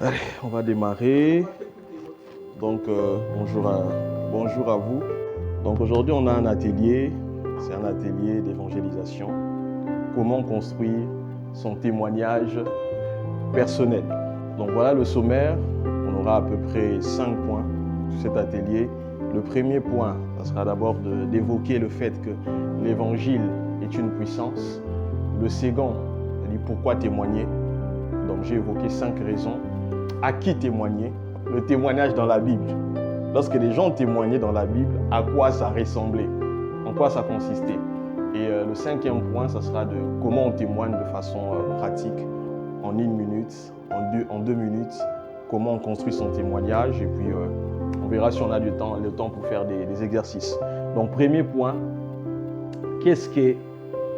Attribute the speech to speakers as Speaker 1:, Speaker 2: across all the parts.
Speaker 1: Allez, on va démarrer. Donc, bonjour à vous. Donc, aujourd'hui, on a un atelier. C'est un atelier d'évangélisation. Comment construire son témoignage personnel. Donc, voilà le sommaire. On aura à peu près 5 points sur cet atelier. Le premier point, ça sera d'abord d'évoquer le fait que l'évangile est une puissance. Le second, c'est-à-dire pourquoi témoigner. Donc, j'ai évoqué 5 raisons. À qui témoigner? Le témoignage dans la Bible. Lorsque les gens témoignaient dans la Bible, à quoi ça ressemblait? En quoi ça consistait? Et le cinquième point, ça sera de comment on témoigne de façon pratique, en 1 minute, en deux minutes, comment on construit son témoignage. Et puis, on verra si on a le temps pour faire des exercices. Donc, premier point, qu'est-ce qu'est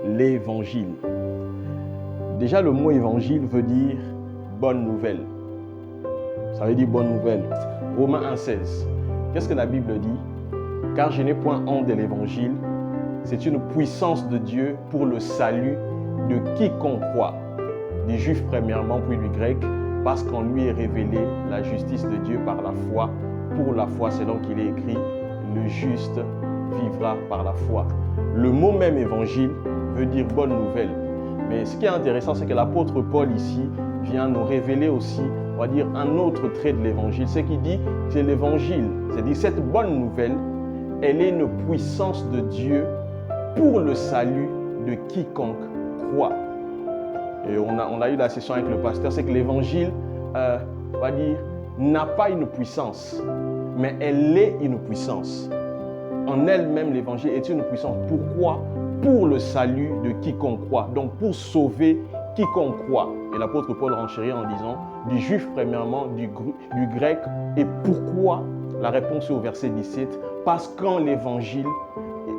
Speaker 1: l'évangile? Déjà, le mot évangile veut dire bonne nouvelle. Ça veut dire bonne nouvelle. Romains 1,16. Qu'est-ce que la Bible dit? Car je n'ai point honte de l'évangile. C'est une puissance de Dieu pour le salut de quiconque croit. Des Juifs premièrement, puis du Grec, parce qu'en lui est révélée la justice de Dieu par la foi. Pour la foi, c'est donc qu'il est écrit, le juste vivra par la foi. Le mot même évangile veut dire bonne nouvelle. Mais ce qui est intéressant, c'est que l'apôtre Paul ici vient nous révéler aussi, on va dire, un autre trait de l'évangile. C'est qu'il dit que l'évangile, c'est-à-dire cette bonne nouvelle, elle est une puissance de Dieu pour le salut de quiconque croit. Et on a eu la session avec le pasteur, c'est que l'évangile, on va dire, n'a pas une puissance, mais elle est une puissance. En elle-même, l'évangile est une puissance. Pourquoi? Pour le salut de quiconque croit. Donc, pour sauver quiconque croit. Et l'apôtre Paul renchérit en disant, du juif premièrement, du grec. Et pourquoi? La réponse est au verset 17. Parce qu'en l'évangile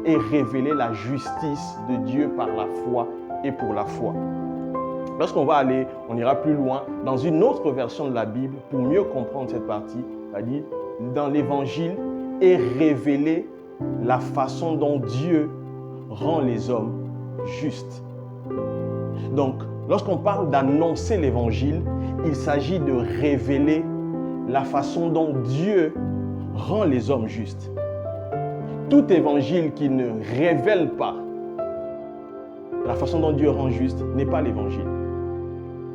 Speaker 1: est révélée la justice de Dieu par la foi et pour la foi. Lorsqu'on va aller, on ira plus loin dans une autre version de la Bible pour mieux comprendre cette partie. C'est-à-dire, dans l'évangile est révélée la façon dont Dieu rend les hommes justes. Donc, lorsqu'on parle d'annoncer l'évangile, il s'agit de révéler la façon dont Dieu rend les hommes justes. Tout évangile qui ne révèle pas la façon dont Dieu rend juste n'est pas l'évangile.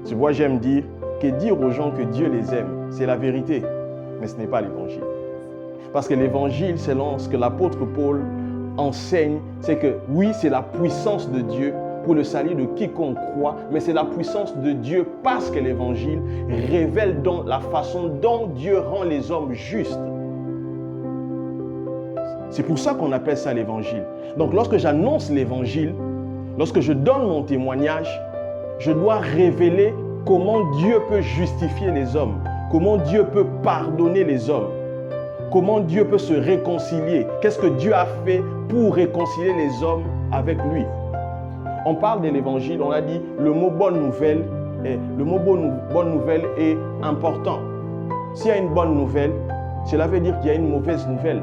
Speaker 1: Tu vois, j'aime dire que dire aux gens que Dieu les aime, c'est la vérité, mais ce n'est pas l'évangile. Parce que l'évangile, selon ce que l'apôtre Paul enseigne, c'est que oui, c'est la puissance de Dieu pour le salut de quiconque croit, mais c'est la puissance de Dieu parce que l'évangile révèle donc la façon dont Dieu rend les hommes justes. C'est pour ça qu'on appelle ça l'évangile. Donc lorsque j'annonce l'évangile, lorsque je donne mon témoignage, je dois révéler comment Dieu peut justifier les hommes, comment Dieu peut pardonner les hommes. Comment Dieu peut se réconcilier? Qu'est-ce que Dieu a fait pour réconcilier les hommes avec lui? On parle de l'évangile, on a dit le mot bonne nouvelle est important. S'il y a une bonne nouvelle, cela veut dire qu'il y a une mauvaise nouvelle.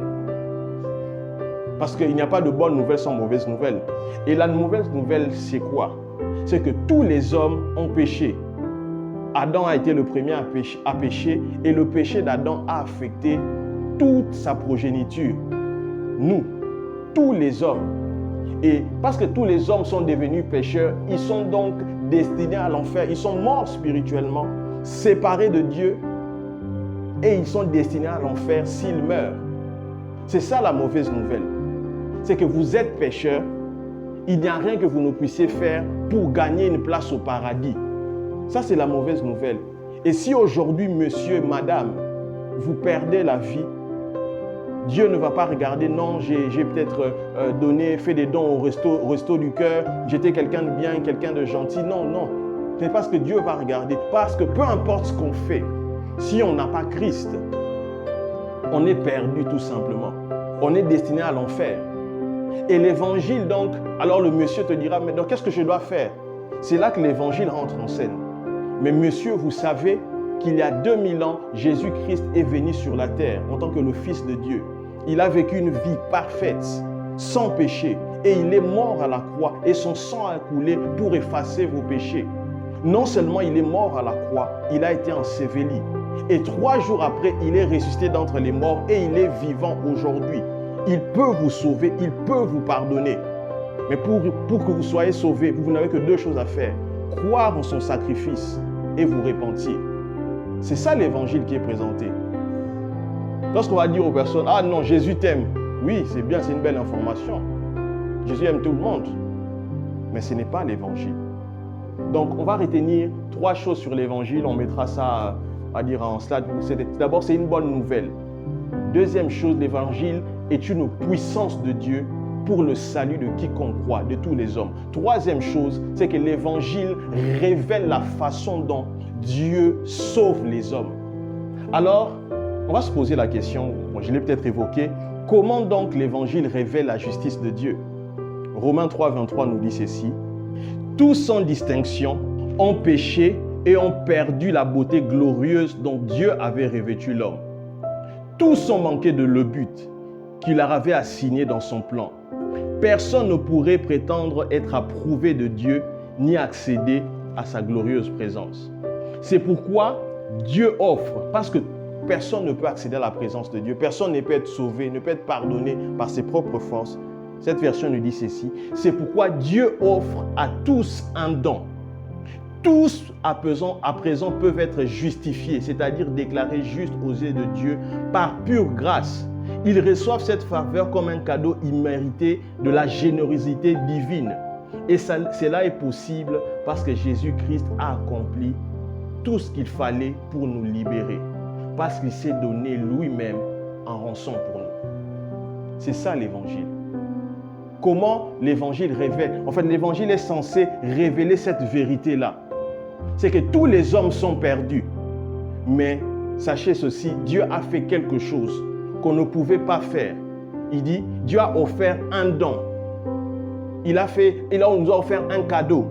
Speaker 1: Parce qu'il n'y a pas de bonne nouvelle sans mauvaise nouvelle. Et la mauvaise nouvelle, c'est quoi? C'est que tous les hommes ont péché. Adam a été le premier à pécher et le péché d'Adam a affecté toute sa progéniture, nous, tous les hommes. Et parce que tous les hommes sont devenus pécheurs, ils sont donc destinés à l'enfer. Ils sont morts spirituellement, séparés de Dieu, et ils sont destinés à l'enfer s'ils meurent. C'est ça la mauvaise nouvelle. C'est que vous êtes pécheurs, il n'y a rien que vous ne puissiez faire pour gagner une place au paradis. Ça, c'est la mauvaise nouvelle. Et si aujourd'hui, monsieur, madame, vous perdez la vie, Dieu ne va pas regarder, non, j'ai peut-être fait des dons au resto du cœur, j'étais quelqu'un de bien, quelqu'un de gentil. Non, non. Ce n'est pas ce que Dieu va regarder. Parce que peu importe ce qu'on fait, si on n'a pas Christ, on est perdu tout simplement. On est destiné à l'enfer. Et l'évangile donc, alors le monsieur te dira, mais donc qu'est-ce que je dois faire? C'est là que l'évangile rentre en scène. Mais monsieur, vous savez qu'il y a 2000 ans, Jésus-Christ est venu sur la terre en tant que le Fils de Dieu. Il a vécu une vie parfaite, sans péché. Et il est mort à la croix et son sang a coulé pour effacer vos péchés. Non seulement il est mort à la croix, il a été enseveli. Et 3 jours après, il est ressuscité d'entre les morts et il est vivant aujourd'hui. Il peut vous sauver, il peut vous pardonner. Mais pour que vous soyez sauvés, vous n'avez que 2 choses à faire. Croire en son sacrifice et vous repentir. C'est ça l'évangile qui est présenté. Lorsqu'on va dire aux personnes, ah non, Jésus t'aime. Oui, c'est bien, c'est une belle information. Jésus aime tout le monde. Mais ce n'est pas l'évangile. Donc, on va retenir 3 choses sur l'évangile. On mettra ça, à dire en slide. D'abord, c'est une bonne nouvelle. Deuxième chose, l'évangile est une puissance de Dieu pour le salut de quiconque croit, de tous les hommes. Troisième chose, c'est que l'évangile révèle la façon dont Dieu sauve les hommes. Alors, on va se poser la question, je l'ai peut-être évoqué, comment donc l'évangile révèle la justice de Dieu? Romains 3, 23 nous dit ceci. Tous sans distinction ont péché et ont perdu la beauté glorieuse dont Dieu avait revêtu l'homme. Tous ont manqué de le but qu'il leur avait assigné dans son plan. Personne ne pourrait prétendre être approuvé de Dieu ni accéder à sa glorieuse présence. C'est pourquoi Dieu offre, parce que personne ne peut accéder à la présence de Dieu, personne ne peut être sauvé, ne peut être pardonné par ses propres forces. Cette version nous dit ceci, c'est pourquoi Dieu offre à tous un don. Tous à présent peuvent être justifiés, c'est-à-dire déclarés justes aux yeux de Dieu par pure grâce. Ils reçoivent cette faveur comme un cadeau immérité de la générosité divine. Et cela est possible parce que Jésus-Christ a accompli tout ce qu'il fallait pour nous libérer. Parce qu'il s'est donné lui-même en rançon pour nous. C'est ça l'évangile. Comment l'évangile révèle? En fait, l'évangile est censé révéler cette vérité-là. C'est que tous les hommes sont perdus. Mais sachez ceci, Dieu a fait quelque chose qu'on ne pouvait pas faire. Il dit, Dieu a offert un don. Il nous a offert un cadeau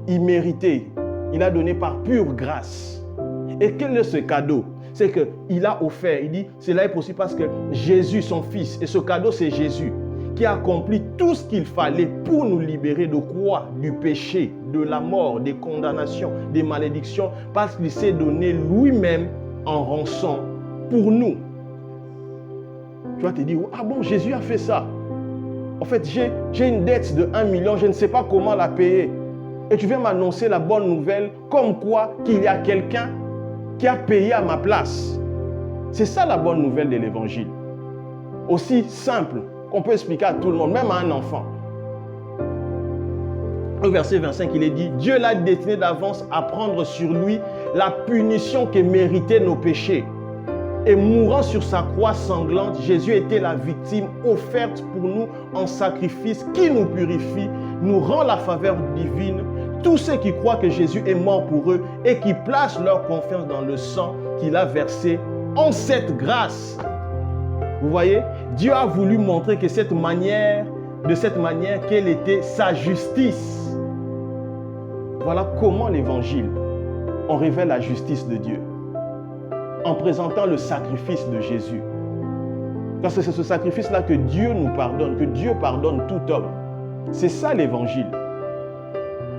Speaker 1: immérité. Il a donné par pure grâce. Et quel est ce cadeau? C'est qu'il a offert, il dit, cela est possible parce que Jésus, son Fils, et ce cadeau c'est Jésus, qui a accompli tout ce qu'il fallait pour nous libérer de quoi? Du péché, de la mort, des condamnations, des malédictions, parce qu'il s'est donné lui-même en rançon pour nous. Tu vas te dire, ah bon, Jésus a fait ça. En fait, j'ai une dette de 1 million, je ne sais pas comment la payer. Et tu viens m'annoncer la bonne nouvelle, comme quoi qu'il y a quelqu'un qui a payé à ma place. C'est ça la bonne nouvelle de l'évangile. Aussi simple qu'on peut expliquer à tout le monde, même à un enfant. Au verset 25, il est dit, Dieu l'a destiné d'avance à prendre sur lui la punition que méritaient nos péchés. Et mourant sur sa croix sanglante, Jésus était la victime offerte pour nous en sacrifice qui nous purifie, nous rend la faveur divine. Tous ceux qui croient que Jésus est mort pour eux et qui placent leur confiance dans le sang qu'il a versé ont cette grâce. Vous voyez, Dieu a voulu montrer que de cette manière, quelle était sa justice. Voilà comment l'évangile, on révèle la justice de Dieu. En présentant le sacrifice de Jésus. Parce que c'est ce sacrifice-là que Dieu nous pardonne, que Dieu pardonne tout homme. C'est ça l'évangile.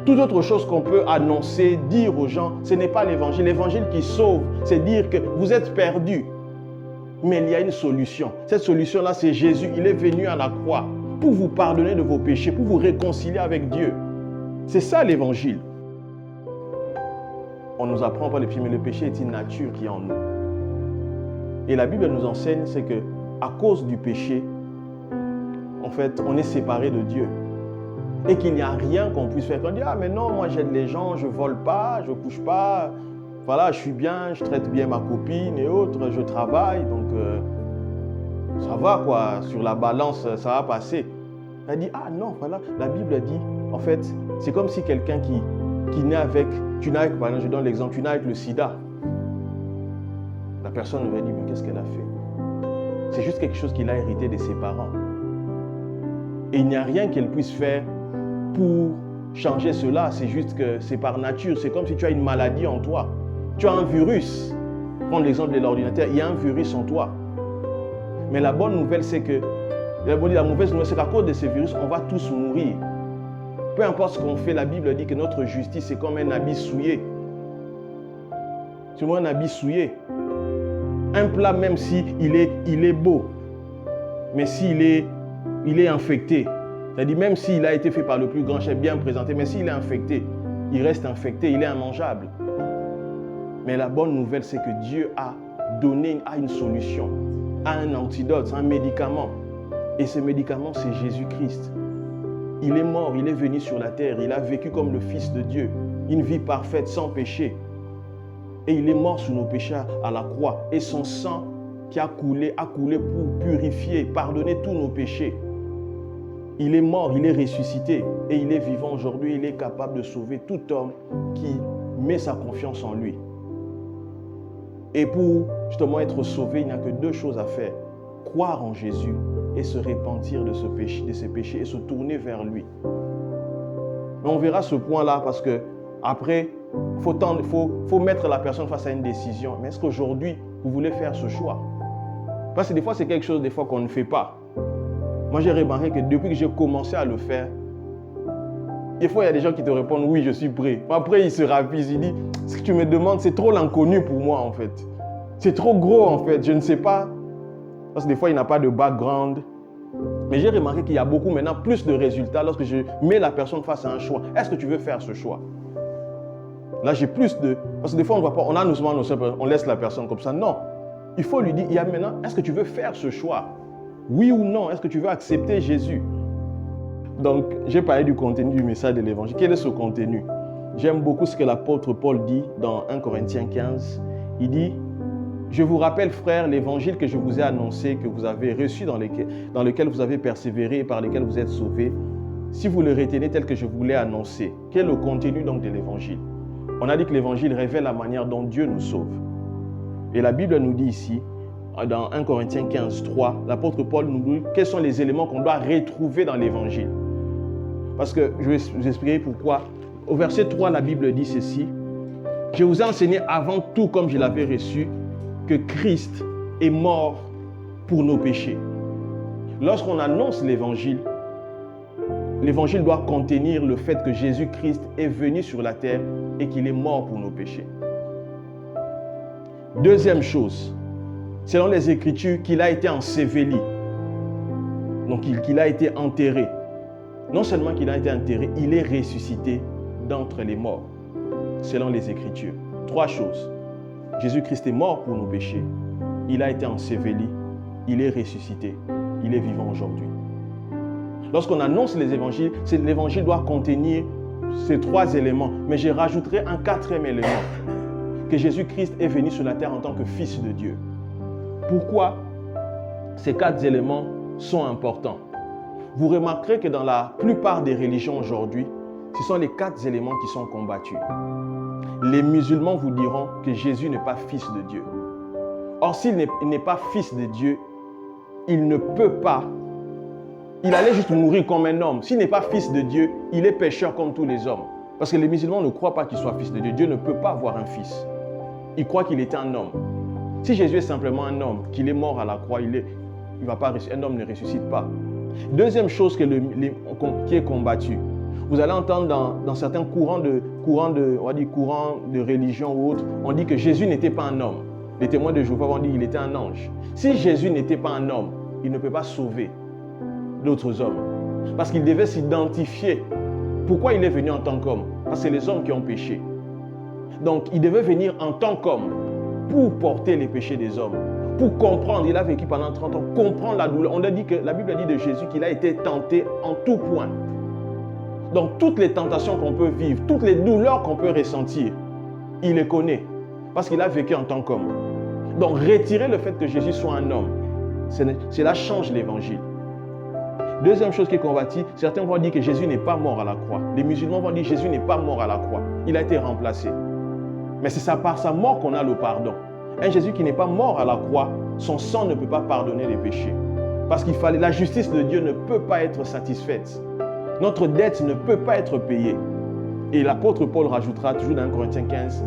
Speaker 1: Toute autre chose qu'on peut annoncer, dire aux gens, ce n'est pas l'évangile. L'évangile qui sauve, c'est dire que vous êtes perdus. Mais il y a une solution. Cette solution-là, c'est Jésus. Il est venu à la croix pour vous pardonner de vos péchés, pour vous réconcilier avec Dieu. C'est ça l'évangile. On nous apprend pas le péché, mais le péché est une nature qui est en nous. Et la Bible nous enseigne, c'est que à cause du péché, en fait, on est séparé de Dieu. Et qu'il n'y a rien qu'on puisse faire. On dit, ah mais non, moi j'aide les gens, je vole pas, je couche pas, voilà, je suis bien, je traite bien ma copine et autres, je travaille, donc ça va quoi, sur la balance, ça va passer. Elle dit, ah non, voilà, la Bible dit, en fait, c'est comme si quelqu'un qui naît avec, par exemple, je donne l'exemple, tu nais avec le sida. La personne va dire, mais qu'est-ce qu'elle a fait? C'est juste quelque chose qu'il a hérité de ses parents. Et il n'y a rien qu'elle puisse faire pour changer cela. C'est juste que c'est par nature. C'est comme si tu as une maladie en toi. Tu as un virus. Prends l'exemple de l'ordinateur. Il y a un virus en toi. Mais la bonne nouvelle, c'est que, la mauvaise nouvelle, c'est qu'à cause de ce virus, on va tous mourir. Peu importe ce qu'on fait, la Bible dit que notre justice est comme un habit souillé. Tu vois, un habit souillé. Un plat, même si il est beau, mais s'il est infecté, c'est-à-dire même s'il a été fait par le plus grand chef, bien présenté, mais s'il est infecté, il reste infecté, il est immangeable. Mais la bonne nouvelle, c'est que Dieu a donné une solution, a un antidote, un médicament. Et ce médicament, c'est Jésus-Christ. Il est mort, il est venu sur la terre, il a vécu comme le Fils de Dieu, une vie parfaite, sans péché. Et il est mort sous nos péchés à la croix. Et son sang qui a coulé pour purifier, pardonner tous nos péchés. Il est mort, il est ressuscité et il est vivant aujourd'hui. Il est capable de sauver tout homme qui met sa confiance en lui. Et pour justement être sauvé, il n'y a que deux choses à faire. Croire en Jésus et se repentir de ses péchés et se tourner vers lui. Mais on verra ce point-là parce que après, faut mettre la personne face à une décision. Mais est-ce qu'aujourd'hui, vous voulez faire ce choix? Parce que des fois, c'est quelque chose qu'on ne fait pas. Moi, j'ai remarqué que depuis que j'ai commencé à le faire, des fois, il y a des gens qui te répondent « oui, je suis prêt ». Après, ils se ravisent, ils disent « ce que tu me demandes, c'est trop l'inconnu pour moi, en fait. C'est trop gros, en fait, je ne sais pas ». Parce que des fois, il n'a pas de background. Mais j'ai remarqué qu'il y a beaucoup maintenant plus de résultats lorsque je mets la personne face à un choix. Est-ce que tu veux faire ce choix? Là, j'ai plus de... Parce que des fois, on ne voit pas, on a on laisse la personne comme ça. Non. Il faut lui dire, il y a maintenant, est-ce que tu veux faire ce choix? Oui ou non? Est-ce que tu veux accepter Jésus? Donc, j'ai parlé du contenu du message de l'évangile. Quel est ce contenu? J'aime beaucoup ce que l'apôtre Paul dit dans 1 Corinthiens 15. Il dit, je vous rappelle, frères, l'évangile que je vous ai annoncé, que vous avez reçu, dans lequel vous avez persévéré et par lequel vous êtes sauvés, si vous le retenez tel que je vous l'ai annoncé. Quel est le contenu donc de l'évangile? On a dit que l'évangile révèle la manière dont Dieu nous sauve. Et la Bible nous dit ici, dans 1 Corinthiens 15, 3, l'apôtre Paul nous dit quels sont les éléments qu'on doit retrouver dans l'évangile. Parce que je vais vous expliquer pourquoi. Au verset 3, la Bible dit ceci. Je vous ai enseigné avant tout comme je l'avais reçu, que Christ est mort pour nos péchés. Lorsqu'on annonce l'évangile doit contenir le fait que Jésus-Christ est venu sur la terre et qu'il est mort pour nos péchés. Deuxième chose, selon les Écritures, qu'il a été enseveli. Donc qu'il a été enterré. Non seulement qu'il a été enterré, il est ressuscité d'entre les morts, selon les Écritures. Trois choses. Jésus-Christ est mort pour nos péchés. Il a été enseveli. Il est ressuscité. Il est vivant aujourd'hui. Lorsqu'on annonce les évangiles, l'évangile doit contenir ces trois éléments. Mais je rajouterai un quatrième élément. Que Jésus-Christ est venu sur la terre en tant que Fils de Dieu. Pourquoi ces quatre éléments sont importants? Vous remarquerez que dans la plupart des religions aujourd'hui, ce sont les quatre éléments qui sont combattus. Les musulmans vous diront que Jésus n'est pas Fils de Dieu. Or, s'il n'est pas Fils de Dieu, il ne peut pas. Il allait juste mourir comme un homme. S'il n'est pas Fils de Dieu, il est pécheur comme tous les hommes. Parce que les musulmans ne croient pas qu'il soit Fils de Dieu. Dieu ne peut pas avoir un fils. Ils croient qu'il était un homme. Si Jésus est simplement un homme, qu'il est mort à la croix, un homme ne ressuscite pas. Deuxième chose qui est combattue. Vous allez entendre dans certains courants de religion ou autres, on dit que Jésus n'était pas un homme. Les témoins de Jéhovah vont dire qu'il était un ange. Si Jésus n'était pas un homme, il ne peut pas sauver d'autres hommes. Parce qu'il devait s'identifier. Pourquoi il est venu en tant qu'homme? Parce que c'est les hommes qui ont péché. Donc, il devait venir en tant qu'homme pour porter les péchés des hommes. Pour comprendre, il a vécu pendant 30 ans, comprendre la douleur. La Bible dit de Jésus qu'il a été tenté en tout point. Donc, toutes les tentations qu'on peut vivre, toutes les douleurs qu'on peut ressentir, il les connaît. Parce qu'il a vécu en tant qu'homme. Donc, retirer le fait que Jésus soit un homme, cela change l'évangile. Deuxième chose qui est combattue, certains vont dire que Jésus n'est pas mort à la croix. Les musulmans vont dire que Jésus n'est pas mort à la croix. Il a été remplacé. Mais c'est par sa mort qu'on a le pardon. Un Jésus qui n'est pas mort à la croix, son sang ne peut pas pardonner les péchés. Parce la justice de Dieu ne peut pas être satisfaite. Notre dette ne peut pas être payée. Et l'apôtre Paul rajoutera toujours dans 1 Corinthiens 15,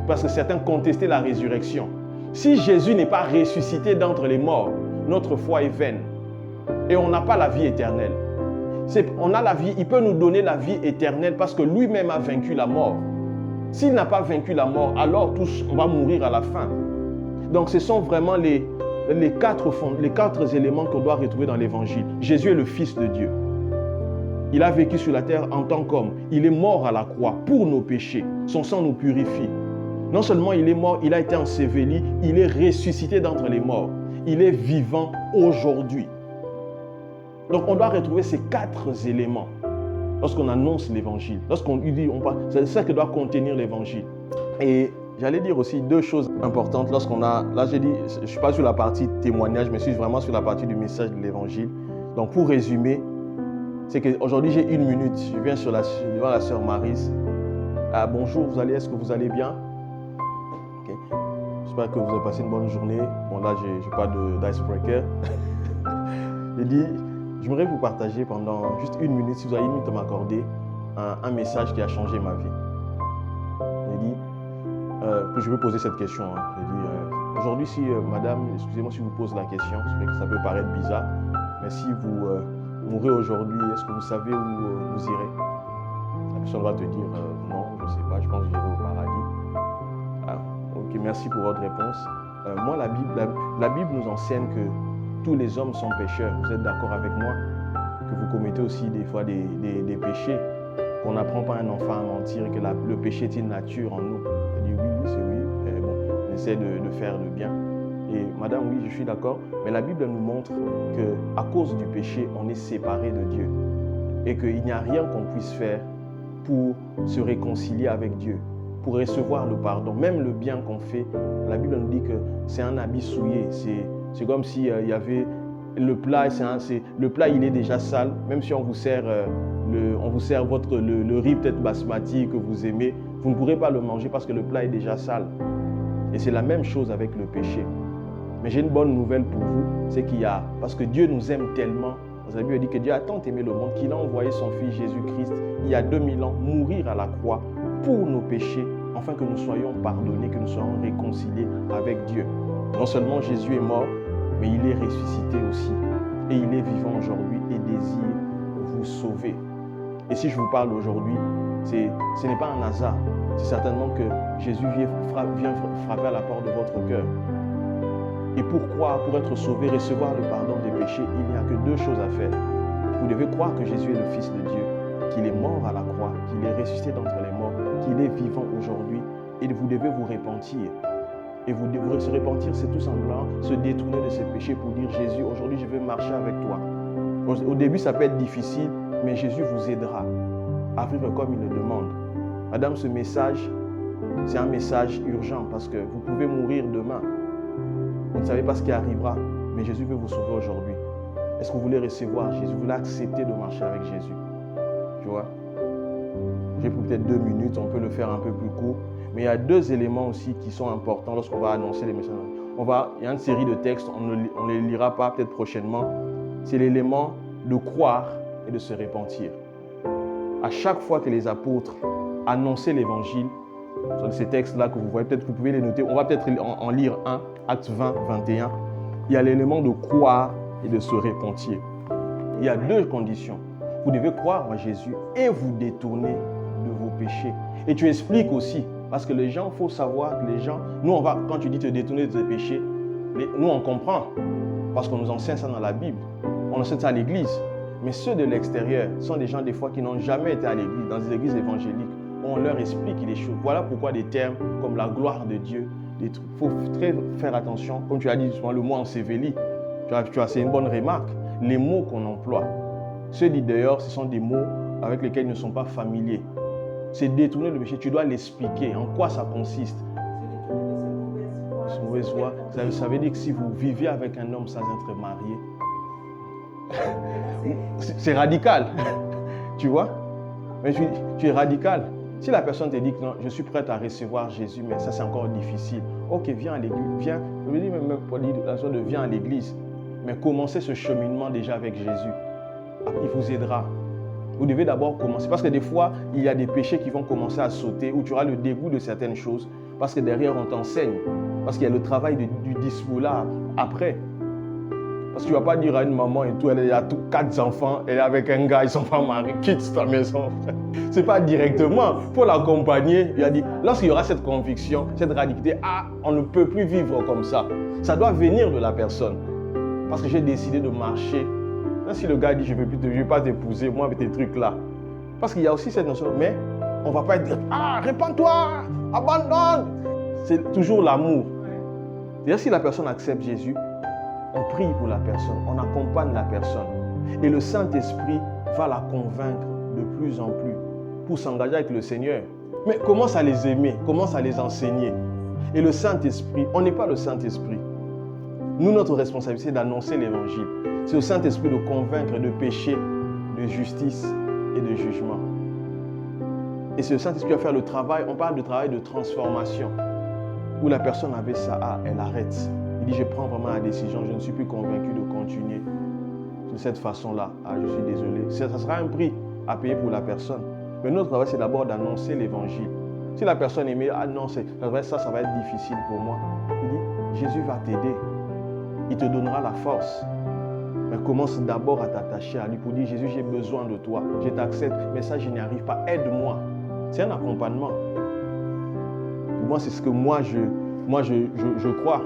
Speaker 1: parce que certains contestaient la résurrection. Si Jésus n'est pas ressuscité d'entre les morts, notre foi est vaine. Et on n'a pas la vie éternelle. On a la vie, il peut nous donner la vie éternelle parce que lui-même a vaincu la mort. S'il n'a pas vaincu la mort, alors tous, on va mourir à la fin. Donc ce sont vraiment les quatre éléments qu'on doit retrouver dans l'évangile. Jésus est le Fils de Dieu. Il a vécu sur la terre en tant qu'homme. Il est mort à la croix pour nos péchés. Son sang nous purifie. Non seulement il est mort, il a été enseveli, il est ressuscité d'entre les morts. Il est vivant aujourd'hui. Donc on doit retrouver ces 4 éléments lorsqu'on annonce l'évangile. Lorsqu'on dit, c'est ça que doit contenir l'évangile. Et j'allais dire aussi 2 choses importantes lorsqu'on a... Là j'ai dit, je ne suis pas sur la partie témoignage, mais je suis vraiment sur la partie du message de l'évangile. Donc pour résumer, c'est qu'aujourd'hui j'ai 1 minute. Je viens devant la sœur Maryse. Ah, bonjour, est-ce que vous allez bien? Okay. J'espère que vous avez passé une bonne journée. Bon là, je n'ai pas d'icebreaker. J'ai dit, j'aimerais vous partager pendant juste 1 minute, si vous avez 1 minute à m'accorder, un message qui a changé ma vie. J'ai dit, que je veux poser cette question. Hein. J'ai dit, aujourd'hui, si madame, excusez-moi si je vous pose la question, ça peut paraître bizarre, mais si vous mourrez aujourd'hui, est-ce que vous savez où vous irez? La personne va te dire, non, je ne sais pas, je pense que j'irai au paradis. Ah, ok, merci pour votre réponse. Moi, la Bible nous enseigne que tous les hommes sont pécheurs. Vous êtes d'accord avec moi? Que vous commettez aussi des fois des péchés, qu'on n'apprend pas à un enfant à mentir et que le péché est une nature en nous. Elle dit oui, c'est oui, mais bon, on essaie de faire le bien. Et madame, oui, je suis d'accord, mais la Bible nous montre qu'à cause du péché, on est séparé de Dieu et qu'il n'y a rien qu'on puisse faire pour se réconcilier avec Dieu, pour recevoir le pardon. Même le bien qu'on fait, la Bible nous dit que c'est un habit souillé. C'est comme s'il y avait le plat, le plat il est déjà sale, même si on vous sert, le riz peut-être basmati que vous aimez, vous ne pourrez pas le manger parce que le plat est déjà sale. Et c'est la même chose avec le péché. Mais j'ai une bonne nouvelle pour vous, c'est parce que Dieu nous aime tellement, la Bible dit que Dieu a tant aimé le monde qu'il a envoyé son Fils Jésus-Christ il y a 2000 ans mourir à la croix pour nos péchés, afin que nous soyons pardonnés, que nous soyons réconciliés avec Dieu. Non seulement Jésus est mort, mais il est ressuscité aussi. Et il est vivant aujourd'hui et désire vous sauver. Et si je vous parle aujourd'hui, ce n'est pas un hasard. C'est certainement que Jésus vient frapper à la porte de votre cœur. Et pourquoi? Pour être sauvé, recevoir le pardon des péchés, il n'y a que 2 choses à faire. Vous devez croire que Jésus est le Fils de Dieu, qu'il est mort à la croix, qu'il est ressuscité d'entre les morts, qu'il est vivant aujourd'hui. Et vous devez vous repentir. Et vous devrez se repentir, c'est tout simplement se détourner de ses péchés pour dire Jésus, aujourd'hui je veux marcher avec toi. Au début ça peut être difficile, mais Jésus vous aidera à vivre comme il le demande. Madame, ce message, c'est un message urgent parce que vous pouvez mourir demain. Vous ne savez pas ce qui arrivera, mais Jésus veut vous sauver aujourd'hui. Est-ce que vous voulez recevoir Jésus? Vous voulez accepter de marcher avec Jésus? Tu vois? J'ai peut-être 2 minutes, on peut le faire un peu plus court. Mais il y a 2 éléments aussi qui sont importants lorsqu'on va annoncer les messages. Il y a une série de textes, on ne les lira pas peut-être prochainement. C'est l'élément de croire et de se repentir. À chaque fois que les apôtres annonçaient l'évangile, sur ces textes-là que vous voyez, peut-être vous pouvez les noter, on va peut-être en lire un, Actes 20, 21. Il y a l'élément de croire et de se repentir. Il y a 2 conditions. Vous devez croire en Jésus et vous détourner de vos péchés. Et tu expliques aussi, parce que les gens, il faut savoir que les gens, quand tu dis te détourner de tes péchés, nous on comprend, parce qu'on nous enseigne ça dans la Bible, on enseigne ça à l'église. Mais ceux de l'extérieur sont des gens des fois qui n'ont jamais été à l'église, dans des églises évangéliques. On leur explique les choses. Voilà pourquoi des termes comme la gloire de Dieu, il faut très faire attention. Comme tu as dit justement, le mot enseveli, c'est une bonne remarque. Les mots qu'on emploie, ceux dit d'ailleurs, ce sont des mots avec lesquels ils ne sont pas familiers. C'est détourner le péché, tu dois l'expliquer. En quoi ça consiste? Mauvaise foi. Ça veut dire que si vous vivez avec un homme sans être marié, c'est radical. Tu vois? Mais tu es radical. Si la personne te dit que non, je suis prête à recevoir Jésus, mais ça c'est encore difficile. Ok, viens à l'église. Viens. Je me dis même pour la chose de viens à l'église. Mais commencez ce cheminement déjà avec Jésus. Il vous aidera. Vous devez d'abord commencer. Parce que des fois, il y a des péchés qui vont commencer à sauter, où tu auras le dégoût de certaines choses. Parce que derrière, on t'enseigne. Parce qu'il y a le travail du disciple là après. Parce que tu ne vas pas dire à une maman et tout, elle a 4 enfants, elle est avec un gars, ils ne sont pas mariés, quitte ta maison. Ce n'est pas directement. Il faut l'accompagner. Il a dit, lorsqu'il y aura cette conviction, cette radicalité, on ne peut plus vivre comme ça. Ça doit venir de la personne. Parce que j'ai décidé de marcher. Même si le gars dit, je ne vais pas t'épouser, moi avec tes trucs là. Parce qu'il y a aussi cette notion, mais on ne va pas dire, répands-toi, abandonne. C'est toujours l'amour. C'est-à-dire, si la personne accepte Jésus, on prie pour la personne, on accompagne la personne. Et le Saint-Esprit va la convaincre de plus en plus pour s'engager avec le Seigneur. Mais commence à les aimer, commence à les enseigner. Et le Saint-Esprit, on n'est pas le Saint-Esprit. Nous, notre responsabilité, c'est d'annoncer l'Évangile. C'est au Saint-Esprit de convaincre de péché, de justice et de jugement. Et c'est le Saint-Esprit qui va faire le travail. On parle de travail de transformation. Où la personne avait ça, elle arrête. Il dit, je prends vraiment la décision, je ne suis plus convaincu de continuer de cette façon-là. Je suis désolé. Ça sera un prix à payer pour la personne. Mais notre travail, c'est d'abord d'annoncer l'Évangile. Si la personne aimait, non, ça va être difficile pour moi. Il dit, Jésus va t'aider. Il te donnera la force. Mais commence d'abord à t'attacher à lui pour dire, Jésus, j'ai besoin de toi. Je t'accepte, mais ça, je n'y arrive pas. Aide-moi. C'est un accompagnement. Pour moi, c'est ce que moi, je crois.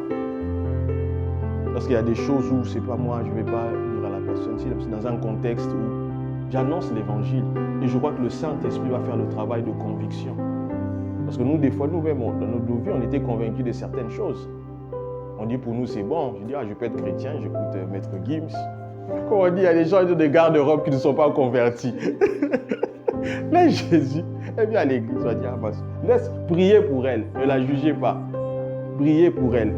Speaker 1: Parce qu'il y a des choses où c'est pas moi, je ne vais pas dire à la personne. Si c'est dans un contexte où j'annonce l'évangile. Et je crois que le Saint-Esprit va faire le travail de conviction. Parce que nous, des fois, nous-mêmes, dans notre vie, on était convaincus de certaines choses. On dit pour nous, c'est bon. Je dis, je peux être chrétien, j'écoute Maître Gims. Comme on dit, il y a des gens de garde-robe qui ne sont pas convertis. Là, Jésus, elle vient à l'église, on va dire, laisse prier pour elle, ne la jugez pas. Priez pour elle.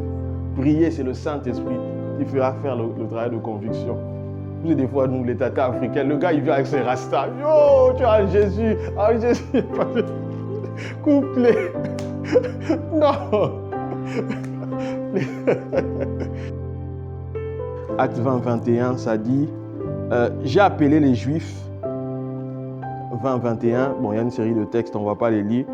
Speaker 1: Prier, c'est le Saint-Esprit qui fera faire le travail de conviction. Vous, des fois, nous, les tatas africains, le gars, il vient avec ses rastas. Yo, tu as Jésus. Jésus, couplé. Non. Acte 20, 21, ça dit, j'ai appelé les Juifs, 20, 21, bon, il y a une série de textes, on ne va pas les lire,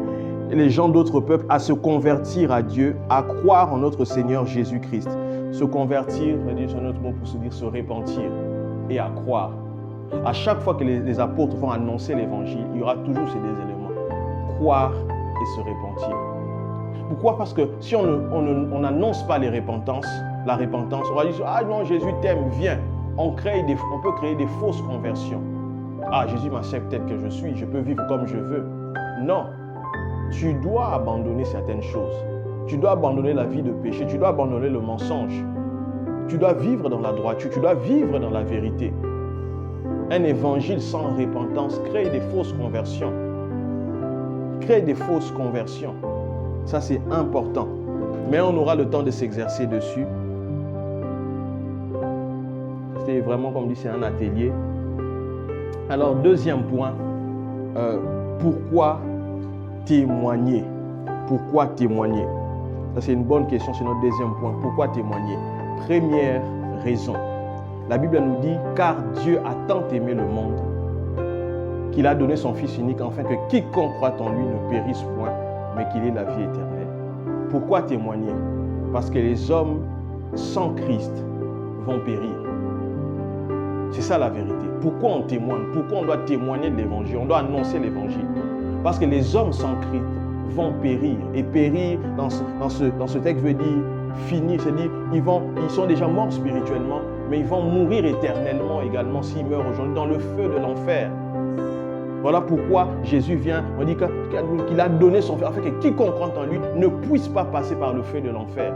Speaker 1: et les gens d'autres peuples à se convertir à Dieu, à croire en notre Seigneur Jésus-Christ. Se convertir, c'est notre mot pour se dire se repentir et à croire. À chaque fois que les apôtres vont annoncer l'évangile, il y aura toujours ces deux éléments. Croire et se repentir. Pourquoi? Parce que si on n'annonce pas la repentance, on va dire, non, Jésus t'aime, viens. On peut créer des fausses conversions. Jésus m'accepte tel que je suis, je peux vivre comme je veux. Non. Tu dois abandonner certaines choses. Tu dois abandonner la vie de péché, tu dois abandonner le mensonge. Tu dois vivre dans la droiture, tu dois vivre dans la vérité. Un évangile sans repentance crée des fausses conversions. Crée des fausses conversions. Ça, c'est important. Mais on aura le temps de s'exercer dessus. C'est vraiment, comme dit, c'est un atelier. Alors, deuxième point, pourquoi témoigner? Pourquoi témoigner? Ça, c'est une bonne question, c'est notre deuxième point. Pourquoi témoigner? Première raison. La Bible nous dit, car Dieu a tant aimé le monde qu'il a donné son Fils unique afin que quiconque croit en lui ne périsse point, mais qu'il ait la vie éternelle. Pourquoi témoigner? Parce que les hommes sans Christ vont périr. C'est ça la vérité. Pourquoi on témoigne? Pourquoi on doit témoigner de l'évangile? On doit annoncer l'évangile. Parce que les hommes sans Christ vont périr. Et périr dans ce texte veut dire finir. C'est-à-dire ils sont déjà morts spirituellement, mais ils vont mourir éternellement également s'ils meurent aujourd'hui dans le feu de l'enfer. Voilà pourquoi Jésus vient, on dit qu'il a donné son Fils afin que quiconque croit en lui ne puisse pas passer par le feu de l'enfer,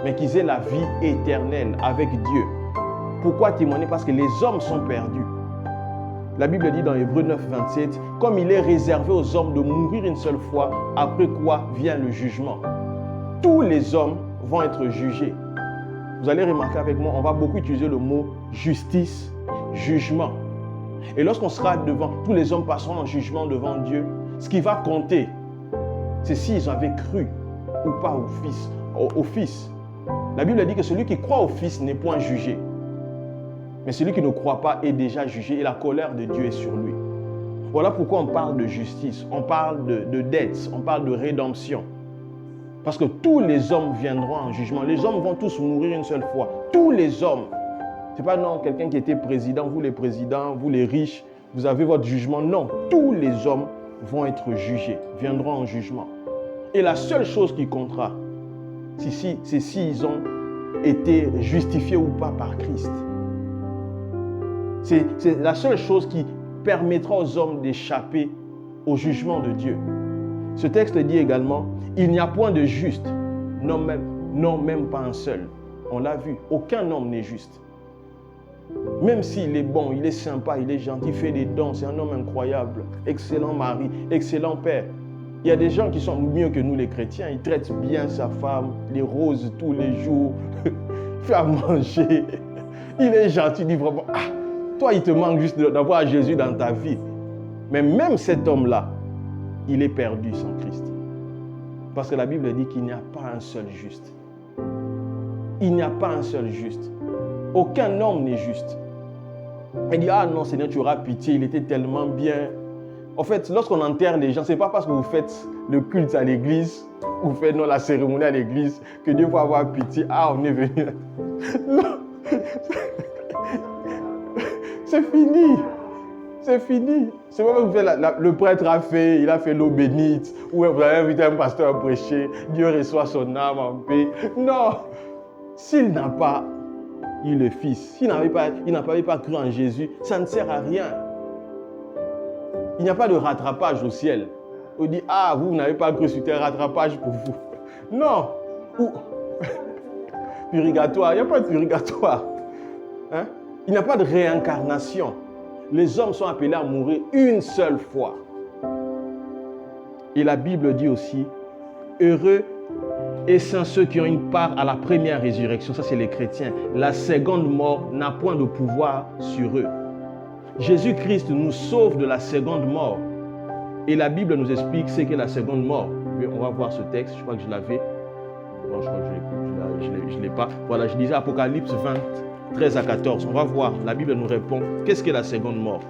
Speaker 1: mais qu'ils aient la vie éternelle avec Dieu. Pourquoi témoigner? Parce que les hommes sont perdus. La Bible dit dans Hébreux 9, 27, comme il est réservé aux hommes de mourir une seule fois, après quoi vient le jugement. Tous les hommes vont être jugés. Vous allez remarquer avec moi, on va beaucoup utiliser le mot justice, jugement. Et lorsqu'on sera devant, tous les hommes passeront en jugement devant Dieu. Ce qui va compter, c'est s'ils avaient cru ou pas au Fils. La Bible dit que celui qui croit au Fils n'est point jugé. Mais celui qui ne croit pas est déjà jugé et la colère de Dieu est sur lui. Voilà pourquoi on parle de justice, on parle de dette, on parle de rédemption. Parce que tous les hommes viendront en jugement. Les hommes vont tous mourir une seule fois. Tous les hommes. Ce n'est pas non, quelqu'un qui était président, vous les riches, vous avez votre jugement. Non, tous les hommes vont être jugés, viendront en jugement. Et la seule chose qui comptera, c'est s'ils ont été justifiés ou pas par Christ. C'est la seule chose qui permettra aux hommes d'échapper au jugement de Dieu. Ce texte dit également, il n'y a point de juste, non même pas un seul. On l'a vu, aucun homme n'est juste. Même s'il est bon, il est sympa, il est gentil, il fait des dons, c'est un homme incroyable, excellent mari, excellent père. Il y a des gens qui sont mieux que nous les chrétiens, ils traitent bien sa femme, les roses tous les jours, fait à manger, il est gentil, il dit vraiment, ah, toi il te manque juste d'avoir Jésus dans ta vie. Mais même cet homme-là, il est perdu sans Christ. Parce que la Bible dit qu'il n'y a pas un seul juste. Il n'y a pas un seul juste. Aucun homme n'est juste. Il dit, ah non Seigneur, tu auras pitié, il était tellement bien. En fait, lorsqu'on enterre les gens, ce n'est pas parce que vous faites le culte à l'église, ou vous faites la cérémonie à l'église, que Dieu va avoir pitié. Ah, on est venu. Non. C'est fini. C'est fini. C'est pas que vous faites le prêtre il a fait l'eau bénite, ou vous avez invité un pasteur à prêcher, Dieu reçoit son âme en paix. Non. S'il n'a pas eu le Fils, s'il n'a pas cru en Jésus, ça ne sert à rien. Il n'y a pas de rattrapage au ciel. On dit, ah, vous n'avez pas cru, c'était un rattrapage pour vous. Non. Purgatoire, il n'y a pas de purgatoire. Hein? Il n'y a pas de réincarnation. Les hommes sont appelés à mourir une seule fois. Et la Bible dit aussi, heureux et saints ceux qui ont une part à la première résurrection. Ça, c'est les chrétiens. La seconde mort n'a point de pouvoir sur eux. Jésus-Christ nous sauve de la seconde mort. Et la Bible nous explique ce qu'est la seconde mort. On va voir ce texte, je crois que je l'avais. Non, je crois que je ne l'ai pas. Voilà, je disais Apocalypse 20, 13 à 14. On va voir, la Bible nous répond. Qu'est-ce qu'est la seconde mort?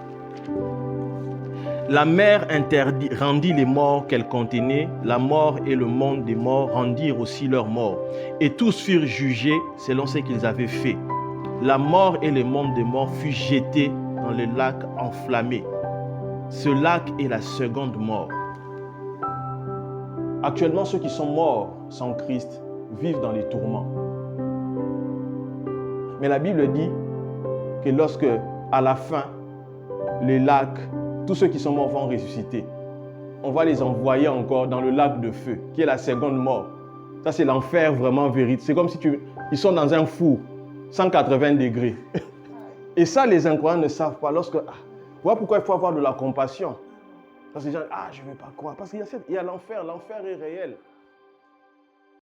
Speaker 1: La mer rendit les morts qu'elle contenait. La mort et le monde des morts rendirent aussi leurs morts. Et tous furent jugés selon ce qu'ils avaient fait. La mort et le monde des morts furent jetés dans le lac enflammé. Ce lac est la seconde mort. Actuellement, ceux qui sont morts sans Christ vivent dans les tourments. Mais la Bible dit que lorsque, à la fin, les lacs, tous ceux qui sont morts vont ressusciter, on va les envoyer encore dans le lac de feu, qui est la seconde mort. Ça, c'est l'enfer vraiment véritable. C'est comme si ils sont dans un four, 180 degrés. Et ça, les incroyants ne savent pas. Voilà pourquoi il faut avoir de la compassion. Parce que les gens, je ne veux pas croire. Parce qu'il y a l'enfer, l'enfer est réel.